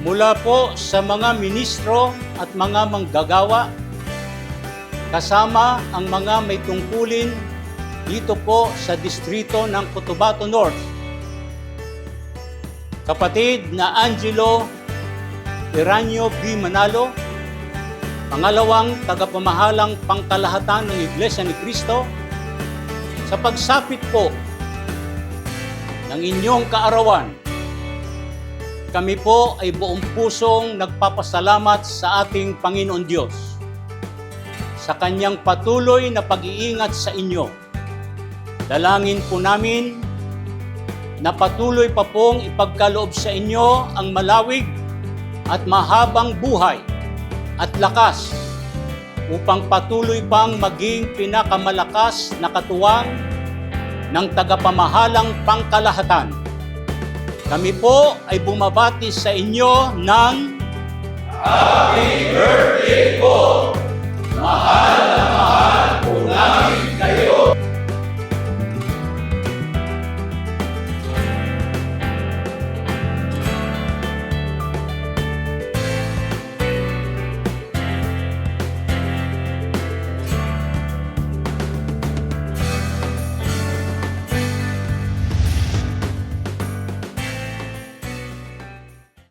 mula po sa mga ministro at mga manggagawa, kasama ang mga may tungkulin dito po sa distrito ng Cotabato North. Kapatid na Angelo Iranio B. Manalo, pangalawang tagapamahalang pangkalahatan ng Iglesia ni Cristo, sa pagsapit po ng inyong kaarawan, kami po ay buong pusong nagpapasalamat sa ating Panginoon Diyos sa Kanyang patuloy na pag-iingat sa inyo. Dalangin po namin na patuloy pa pong ipagkaloob sa inyo ang malawig at mahabang buhay at lakas upang patuloy pang maging pinakamalakas na katuwang ng tagapamahalang pangkalahatan. Kami po ay bumabati sa inyo ng Happy